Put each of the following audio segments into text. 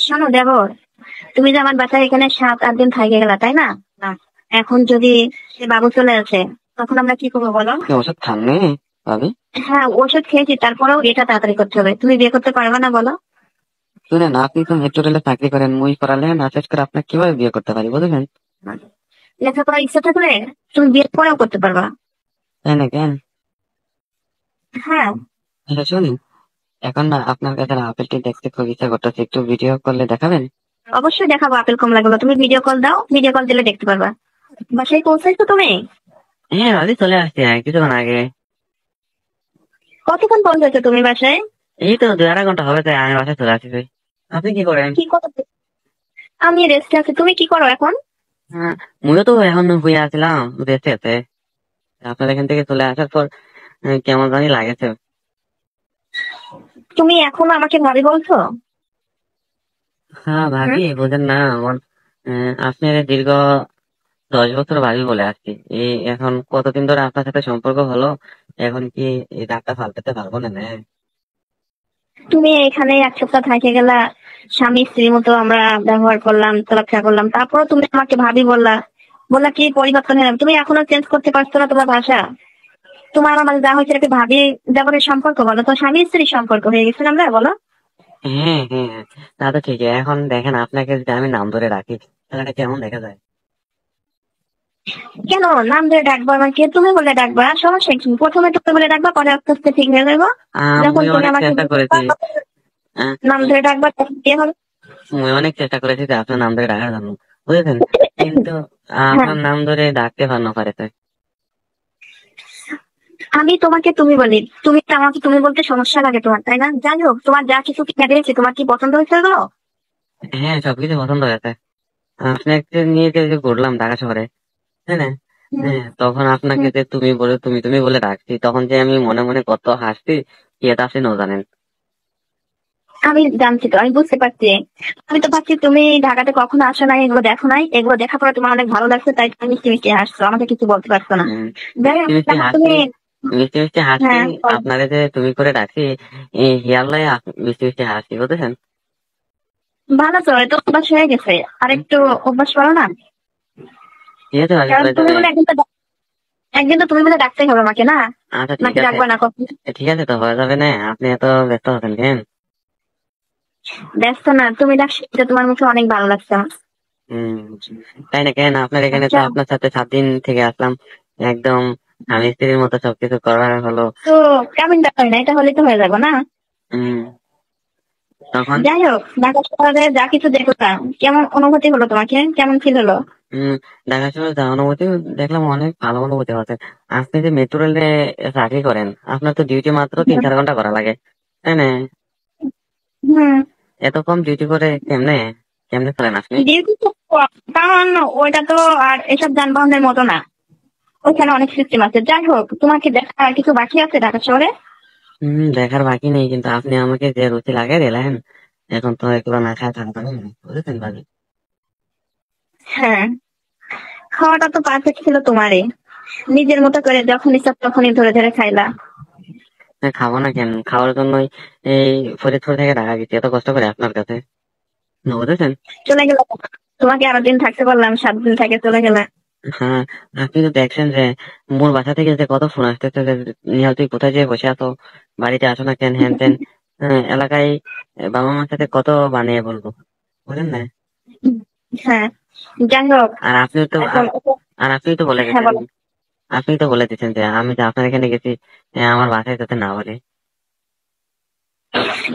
শোনো দেবর, তুমি যে আমার বাসায় এখানে 7-8 দিন থেকে গেলা, তাই না? না। এখন যদি সে বাবু চলে আসে, তখন আমরা কি করবো বলো? কি ওষুধ খাননি ভাবি? হ্যাঁ, ওষুধ খেয়েছি, তারপরেও এটা তাড়াতাড়ি করতে হবে। তুমি বিয়ে করতে পারবে না বলো? শুনেন, আপনি তো মেট্রো রেলে চাকরি করেন, মুই পড়ালেন না, শেষ করে আপনাকে কিভাবে বিয়ে করতে পারি বুঝলেন? লেখাপড়ার ইচ্ছা থাকলে তুমি বিয়ের পরেও করতে পারবা। তাই না কেন? হ্যাঁ। আচ্ছা শুনুন, এখন না আপনার কাছে না আপেলটি দেখতে খুব ইচ্ছা করতেছে, একটু ভিডিও করলে দেখাবেন? অবশ্যই দেখাবো আপেল কমলা গুলো, তুমি ভিডিও কল দাও, ভিডিও কল দিলে দেখতে পারবা। বাসায় পৌঁছাইছো তুমি? হ্যাঁ ভাবি, চলে আসছি কিছুক্ষণ আগে। কতক্ষণ পৌঁছাইছো তুমি বাসায়? এই তো 2-2.5 ঘন্টা হবে, তাই আমি বাসায় চলে আসছি। আপনি কি করেন? কি করো? আমি রেস্টে আছি, তুমি কি করো এখন? হ্যাঁ, মুইও তো এখন হয়ে আসছিলাম রেস্টে আছে। আপনার এখান থেকে চলে আসার পর কেমন জানি লাগেছে। তুমি এখনো আমাকে ভাবি বলছো? হ্যাঁ হুম। ভাবি, বোঝেন না আমার, আপনার দীর্ঘ 10 বছর ভাবি বলে আসছি। এই এখন কতদিন ধরে আপনার সাথে সম্পর্ক হলো, এখন কি এই দাগটা ফালতে পারবো না না? তুমি এখানে 1 সপ্তাহ থেকে গেলা, স্বামী স্ত্রীর মতো আমরা ব্যবহার করলাম, চলাফেরা করলাম, তারপরে তুমি আমাকে ভাবি বললা। বললা কি পরিবর্তন হলাম, তুমি এখনো চেঞ্জ করতে পারছো না তোমার ভাষা। তোমার আমার মাঝে যা হয়েছে একটা ভাবি দেবরের সম্পর্ক বলো তো, স্বামী স্ত্রীর সম্পর্ক হয়ে গেছে আমরা বলো। হ্যাঁ হ্যাঁ, তা তো ঠিক। এখন দেখেন, আপনাকে যদি আমি নাম ধরে রাখি তাহলে এটা কেমন দেখা যায়? কেন নাম ধরে ডাকবো? আমাকে তুমি বলে ডাকবা, সমস্যা কি? প্রথমে তুমি বলে ডাকবা, পরে আস্তে আস্তে ঠিক হয়ে যাবো। যখন মুই তুমি অনেক আমাকে চেষ্টা করেছি। আহ, নাম ধরে ডাকবা তখন কি হবে? মুই অনেক চেষ্টা করেছি যে আপনার নাম ধরে ডাকার জন্য, বুঝেছেন, কিন্তু হ্যাঁ, আপনার নাম ধরে ডাকতে পার না পারে তো। আমি তোমাকে তুমি বলি, তুমি তো আমাকে তুমি বলতে সমস্যা লাগে তোমার, তাই না? যাই হোক, তোমার যা কিছু কিনে দিয়েছি তোমার কি পছন্দ হয়েছে গো? হ্যাঁ, সবকিছু পছন্দ হয়েছে। আপনাকে নিয়ে যে ঘুরলাম ঢাকা শহরে, তাই না? হুম, হ্যাঁ, তখন আপনাকে হুম। যে তুমি বলে তুমি তুমি বলে ডাকছি, তখন যে আমি মনে মনে কত হাসছি, কি এটা আপনি ন জানেন। আমি জানছি তো, আমি বুঝতে পারছি। আমি তো ভাবছি তুমি ঢাকাতে কখনো আসো নাই, এগুলো দেখো নাই, এগুলো দেখার পরে তোমার অনেক ভালো লাগছে, তাই তুমি মিষ্টি মিষ্টি হাসছো, আমাকে কিছু বলতে পারছো না। উম, যাই মিষ্টি হোক, মিষ্টি এখন হাসছি, তুমি। মিষ্টি মিষ্টি হাসছি। হ্যাঁ, বলো। আপনারে যে তুমি করে ডাকছি, এই হিয়ারলাই মিষ্টি মিষ্টি হাসছি, বুঝেছেন? ভালো তো, এত অভ্যাস হয়ে গেছে। আর হুম, একটু অভ্যাস করো না। ঠিক আছে ভাবি, কারণ হয়ে তুমি যাবে। বলে একদিন তো তুমি বলে ডাকতেই হবে আমাকে না? আচ্ছা ঠিক নাকি আছে। ডাকবে না কখন? ঠিক আছে, তো হয়ে যাবে না, আপনি এত ব্যস্ত হচ্ছেন কেন? ব্যস্ত না, তুমি ডাকছো, এটা তোমার মুখে অনেক ভালো লাগছে আমার। হম, তাই না কেন? আপনার এখানে তো আচ্ছা, আপনার সাথে 7 দিন থেকে আসলাম, একদম স্বামী স্ত্রীর মতো সবকিছু করা হলো। তো কেমন ব্যাপার না, এটা হলে তো হয়ে যাবে না? হম, তখন যাই হোক, ঢাকা শহরে যা কিছু দেখলাম, কেমন অনুভূতি হলো তোমাকে? কেমন ফিল হলো? হম, দেখা শহরে যাওয়ার অনুভূতি দেখলাম, অনেক ভালো অনুভূতি হচ্ছে। আপনি যে মেট্রো রেলে চাকরি করেন, আপনার তো ডিউটি মাত্র 3-4 ঘন্টা করা লাগে, তাই না? হুম। এত কম ডিউটি করে কেমনে কেমনে করেন আপনি? ডিউটি তো কম, কারণ ওইটা তো আর এসব যানবাহনের মতো না, ওইখানে অনেক সিস্টেম আছে। যাই হোক, তোমাকে দেখা আর কিছু বাকি আছে ঢাকা শহরে? দেখার বাকি নেই, কিন্তু আপনি আমাকে যে রুচি লাগাই দিলেন, এখন তো এগুলো না খায় থাকতে পারি না, বুঝেছেন ভাবি? হ্যাঁ, খাওয়াটা তো পারফেক্ট ছিল তোমারই। নিজের মতো করে যখন ইচ্ছা তখনই ধরে ধরে খাইলা। হ্যাঁ, খাবো না কেন? খাওয়ার জন্যই এই ফরিদপুর থেকে ঢাকা গেছি এত কষ্ট করে আপনার কাছে, বুঝেছেন? চলে গেল, তোমাকে আরো দিন থাকতে বললাম, 7 দিন থেকে চলে গেলে। হ্যাঁ, আপনি তো দেখছেন যে মোর বাসা থেকে যে কত ফোন আসতেছে যে নিহাল তুই কোথায় যেয়ে বসে আছো, বাড়িতে আসো না কেন, হ্যান তেন। এলাকায় বাবা মার সাথে কত বানিয়ে বলবো, বুঝলেন না? হ্যাঁ, যাই হোক। আর আপনি তো এখন আর আপনি তো বলে হ্যাঁ, দিয়েছেন, বলো। যে আমি যে আপনার এখানে গেছি, আমার বাসায় যাতে না বলে।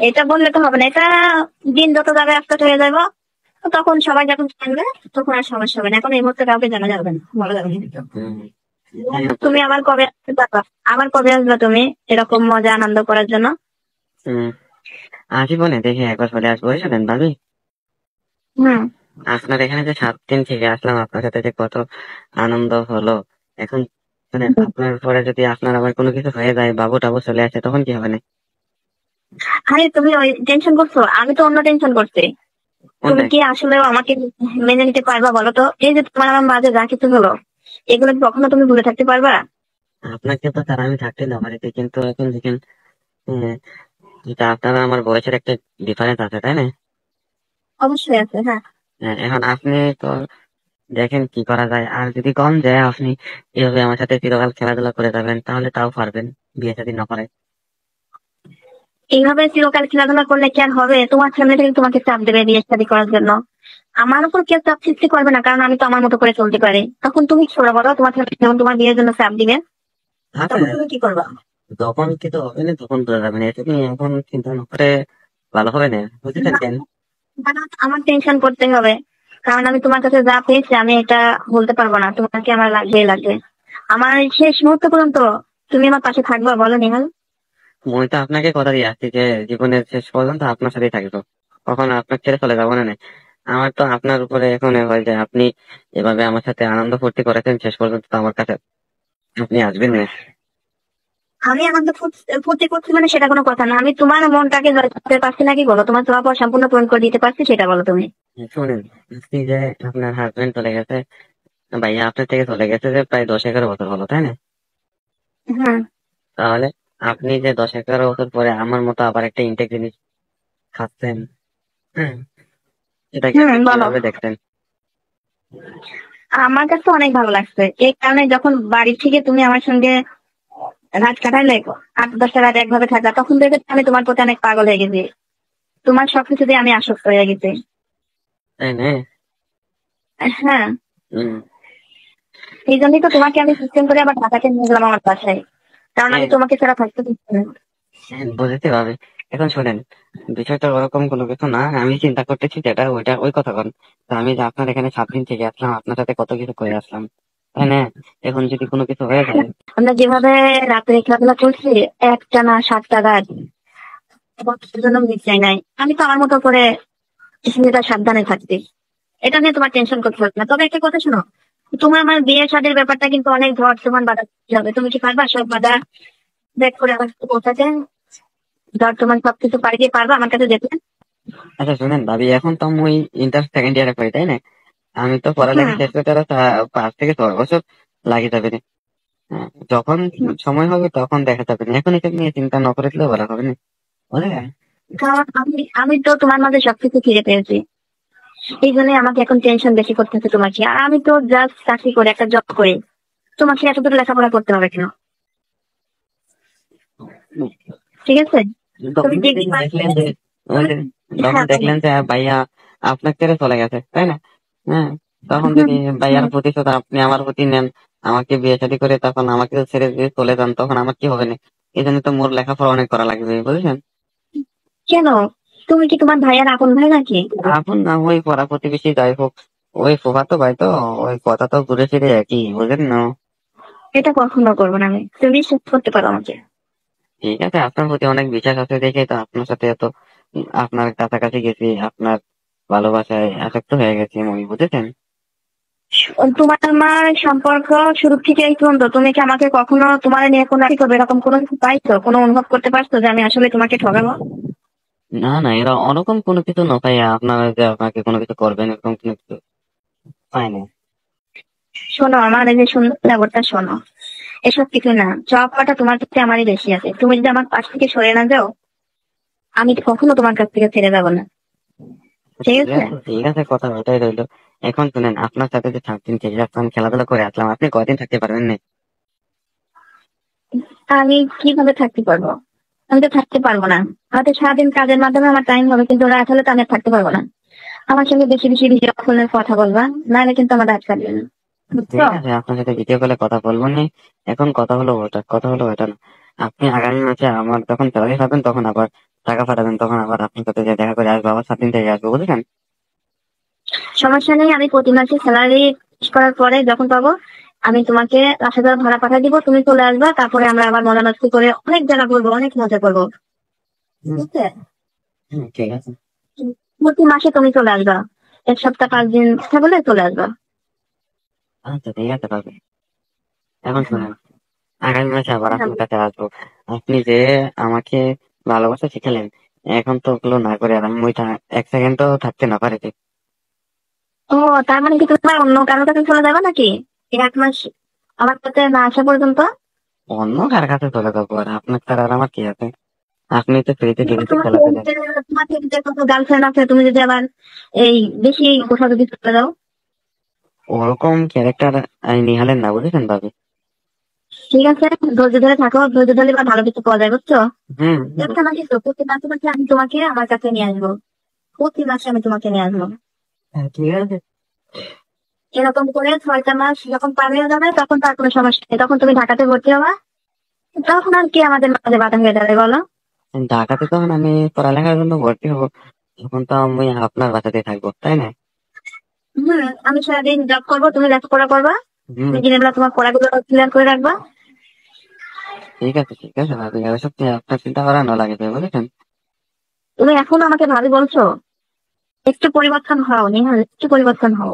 এটা বললে তো হবে না, এটা দিন যত যাবে আস্তে হয়ে যাবো, তখন সবাই যখন জানবে, তখন আর সমস্যা হবে না। এখন এই মুহূর্তে কাউকে জানা যাবে না, বলা যাবে না। হম, যাই হোক তুমি ভাবি। আবার কবে আসতে পারবা? আবার কবে আসবে তুমি এরকম মজা আনন্দ করার জন্য? হম, আসি বলে দেখি একবার চলে আসবো, বুঝলেন ভাবি? হুম। আপনার এখানে যে 7 দিন থেকে আসলাম, আপনার সাথে যে কত আনন্দ হলো। এখন মানে আপনার পরে যদি আপনার আবার কোনো কিছু হয়ে যায়, বাবু টাবু চলে আসে, তখন কি হবে না? আরে তুমি ওই টেনশন করছো, আমি তো অন্য টেনশন করছি। তুমি কোনটাই? কি আসলে আমাকে মেনে নিতে পারবা বলো তো? এই যে তোমার আমার মাঝে যা কিছু হলো, এগুলো কি কখনো তুমি ভুলে থাকতে পারবা? আপনাকে তো তার আমি থাকতে না পারিতে, কিন্তু এখন দেখেন, যেটা আপনার আমার বয়সের একটা ডিফারেন্স আছে, তাই না? অবশ্যই আছে, হ্যাঁ। এখন আপনি তো দেখেন কি করা যায়। আর যদি কম যায় আপনি এভাবে আমার সাথে চিরকাল খেলাধুলা করে যাবেন, তাহলে তাও পারবেন, বিয়ে শাদী না করে। এইভাবে চিরকাল খেলাধুলা করলে কি আর হবে? তোমার ফ্যামিলি থেকে তোমাকে চাপ দেবে বিয়ে শাদী করার জন্য। আমার উপর কেউ চাপ সৃষ্টি করবে না, কারণ আমি তো আমার মতো করে চলতে পারি। তখন তুমি কি করবে বলো? তোমার ফ্যামিলি যখন তোমার বিয়ের জন্য চাপ দিবে, আচ্ছা, তখন তুমি কি করবা? তখন কিন্তু হবে না, তখন বোঝা যাবে না। এটা নিয়ে এখন চিন্তা না করে ভালো হবে না, বুঝেছেন কেন? আমার টেনশন করতে হবে, কারণ আমি তোমার কাছে যা পেয়েছি আমি এটা বলতে পারবো না। তোমাকে আমার লাগবেই লাগবে। আমার শেষ মুহূর্ত পর্যন্ত তুমি আমার পাশে থাকবা, বলো নিহাল? আমি তো আপনাকে কথা দিয়ে আসছি যে জীবনের শেষ পর্যন্ত আপনার সাথেই থাকবো, কখনো আপনার ছেড়ে চলে যাবো না। না, আমার তো আপনার উপরে এখন এ হয় যে আপনি এভাবে আমার সাথে আনন্দ ফুর্তি করেছেন, শেষ পর্যন্ত তো আমার কাছে আপনি আসবেন না। আমি আনন্দ ফুর্তি করছি মানে সেটা কোনো কথা না। আমি তোমার মনটাকে জয় করতে পারছি নাকি বলো? তোমার চাওয়া সম্পূর্ণ পূরণ করে দিতে পারছি, সেটা বলো তুমি। শুনেন, আজকে যে আপনার হাজবেন্ড চলে গেছে, ভাইয়া আপনার থেকে চলে গেছে যে প্রায় 10-11 বছর হলো, তাই না? হ্যাঁ। তাহলে আপনি যে 10-11 বছর পরে আমার মতো আবার একটা ইনটেক জিনিস খাচ্ছেন, হ্যাঁ, এটাকে আপনি বলো। কিভাবে দেখছেন? আমার কাছে অনেক ভালো লাগছে, এই কারণে যখন বাড়ি থেকে তুমি আমার সঙ্গে রাত কাটাইলে, 8-10টা রাত একভাবে থাকলা, তখন দেখে আমি তোমার প্রতি অনেক পাগল হয়ে গেছি। তোমার সবকিছুতে আমি আসক্ত হয়ে গেছি। তাই না? হ্যাঁ। হম। এই জন্যই তো তোমাকে আমি সিস্টেম করে আবার ঢাকাতে নিয়ে গেলাম আমার বাসায়, কারণ আমি হ্যাঁ, তোমাকে ছাড়া থাকতে দিচ্ছি না। হ্যাঁ, বুঝতে পারবে। এখন শোনেন, বিষয়টা ওরকম কোনো কিছু না, আমি চিন্তা করতেছি যেটা ওইটা ওই কথা বল। তো আমি যে আপনার এখানে 7 দিন থেকে আসলাম, আপনার সাথে কত কিছু করে আসলাম, তাই না? এখন যদি কোনো কিছু হয়ে যায়। আমরা যেভাবে রাত্রে খেলাধুলা করছি, একটা না 7টা রাত, কিছুর জন্য মিস চাই নাই। আমি তো আমার মতো করে সেটা সাবধানে থাকছি, এটা নিয়ে তোমার টেনশন করতে হবে না। তবে একটা কথা শোনো, তোমার আমার বিয়ে শাদীর ব্যাপারটা কিন্তু অনেক ঝড় সমান বাধা সৃষ্টি হবে। তুমি কি পারবা সব বাধা ব্রেক করে আমার সাথে পৌঁছাতে? ঝড় সমান সবকিছু পাড়ি দিয়ে পারবা আমার কাছে যেতে? আচ্ছা শুনেন ভাবি, এখন তো আমি ইন্টার সেকেন্ড ইয়ারে পড়ি, তাই না? আমি তো পড়ালেখা হুম। শেষ করতে আরো 5 থেকে 6 বছর লাগে যাবে না। হ্যাঁ, যখন সময় হবে তখন দেখা যাবে না, এখন এসব নিয়ে চিন্তা না করে দিলেও ভালো হবে না, বুঝলেন? কারণ আমি আমি তো তোমার মাঝে সবকিছু ফিরে পেয়েছি, এই জন্য আমাকে এখন টেনশন বেশি করতেছে তোমাকে। আর আমি তো জাস্ট চাকরি করে একটা জব করি, তোমাকে এত দূর লেখাপড়া করতে হবে কেন? ঠিক আছে। তুমি তখন যদি ডিগ্রি পাস। দেখলেন যে ওই যে তখন হ্যাঁ, বলো। দেখলেন যে ভাইয়া আপনার ছেড়ে চলে গেছে, তাই না? হ্যাঁ, তখন হুম, যদি ভাইয়ার হুম। প্রতিশোধ আপনি আমার প্রতি নেন, আমাকে বিয়ে শাদী করে তখন আমাকে ছেড়ে দিয়ে চলে যান, তখন আমার কি হবে না? এই জন্য তো মোর লেখাপড়া অনেক করা লাগবে, বুঝলেন? কেন? তুমি কি তোমার ভাইয়ার আপন ভাই নাকি? এখন না ওই পাড়া প্রতিবেশী যাই হোক, ওই ফুফাতো ভাই তো, ওই কথা তো ঘুরে ফিরে একই, বুঝলেন না? এটা কখনো করবো না আমি, তুমি বিশ্বাস করতে পারো আমাকে। ঠিক আছে, আপনার প্রতি অনেক বিশ্বাস আছে দেখে তো আপনার সাথে এত আপনার কাছাকাছি গেছি, আপনার ভালোবাসায় আসক্ত হয়ে গেছি আমি, বুঝেছেন? তোমার আমার সম্পর্ক শুরু থেকে এই পর্যন্ত তুমি কি আমাকে কখনো তোমার নিয়ে কোনো কি করবে এরকম কোনো কিছু পাইছো, কোনো অনুভব করতে পারছো যে আমি আসলে তোমাকে ঠকাবো? না না, এরা ওরকম কোনো কিছু না পাইয়া আপনারা যে আপনাকে কোনো কিছু করবেন এরকম কোনো কিছু পাই না। শোনো, আমার এই যে সুন্দর ব্যাপারটা শোনো, এসব কিছু না, চাওয়াটা তোমার কাছে আমারই বেশি আছে। তুমি যদি আমার পাশ থেকে সরে না যাও, আমি কখনো তোমার কাছ থেকে ছেড়ে যাবো না। ঠিক ঠিক আছে। আছে, ঠিক আছে, কথা ওটাই রইলো। এখন শুনেন, আপনার সাথে যে 7 দিন থেকে আসলাম, খেলাধুলা করে আসলাম, আপনি কয়দিন থাকতে পারবেন না? আমি কিভাবে থাকতে পারবো? আমি তো থাকতে পারবো না। হয়তো সারাদিন কাজের মাধ্যমে আমার টাইম হবে, কিন্তু রাত হলে তো আমি আর থাকতে পারবো না। আমার সঙ্গে বেশি বেশি ভিডিও কলে কথা বলবা, নাহলে কিন্তু আমার রাত কাটবে না, বুঝছো? ঠিক আছে, আপনার সাথে ভিডিও কলে কথা বলবো নি। এখন কথা হলো ওটা না। আপনি আগামী মাসে আমার যখন স্যালারি পাবেন তখন আবার টাকা পাঠাবেন, তখন আবার আপনার সাথে যে দেখা করে আসবো, আবার 7 দিন থেকে আসবো, বুঝলেন? সমস্যা নেই, আমি প্রতি মাসে স্যালারি করার পরে যখন পাবো, আমি তোমাকে 10,000 ভাড়া পাঠিয়ে দিব, তুমি চলে আসবা, তারপরে আমরা আবার মজা মস্তি করে অনেক জায়গা করবো, অনেক মজা করবো। হুম, ঠিক আছে। ঠিক আছে। প্রতি মাসে তুমি চলে আসবা, 1 সপ্তাহ 5 দিন থাকলে চলে আসবা। আচ্ছা ঠিক আছে পাবে। এখন শুনেন, আগামী মাসে আবার হ্যাঁ। আপনার কাছে আসবো। আপনি যে আমাকে ভালোবাসা শিখালেন, এখন তো ওগুলো না করে আর আমি ওইটা 1 সেকেন্ডও থাকতে না পারি। ও, তার মানে কি তোমার অন্য কারোর কাছে চলে যাবে নাকি এই 1 মাস আমার কাছে না আসা পর্যন্ত? অন্য কার কাছে চলে যাবো, আর আপনার তার আর আমার কি আছে? আপনি তো ফ্রিতে টিভিতে তোমার খেলাতে দেন। তোমার থেকে কত গার্লফ্রেন্ড আছে, তুমি যদি আবার এই বেশি কোথাও যদি চলে যাও। ওরকম ক্যারেক্টার নিহালের না, বুঝেছেন ভাবি? ঠিক আছে, ধৈর্য ধরে থাকো, ধৈর্য ধরে এবার ভালো কিছু পাওয়া যায়, বুঝছো? হুম। একটা মাসে তো প্রতি মাসে মাসে আমি তোমাকে আমার কাছে নিয়ে আসবো, প্রতি মাসে আমি তোমাকে নিয়ে আসবো। হ্যাঁ, ঠিক আছে। এরকম করে 6টা মাস যখন পার হয়ে যাবে তখন তার কোনো সমস্যা নেই, তখন তুমি ঢাকাতে ভর্তি হবা। তখন আর কি আমাদের মাঝে বাধা হয়ে দাঁড়ায় বলো? ঢাকাতে তখন আমি পড়ালেখার জন্য ভর্তি হবো, তখন তো আমি আপনার বাসাতে থাকবো, তাই না? আমি সারাদিন জব করবো, তুমি লেখাপড়া করবা, হুম। তুমি দিনের বেলা তোমার পড়াগুলো ক্লিয়ার করে রাখবা। ঠিক আছে, ঠিক আছে ভাবি, ওইসব নিয়ে আপনার চিন্তা করানো লাগে, বুঝেছেন? তুমি এখনো আমাকে ভাবি বলছো? একটু পরিবর্তন হও নিহাল, একটু পরিবর্তন হও।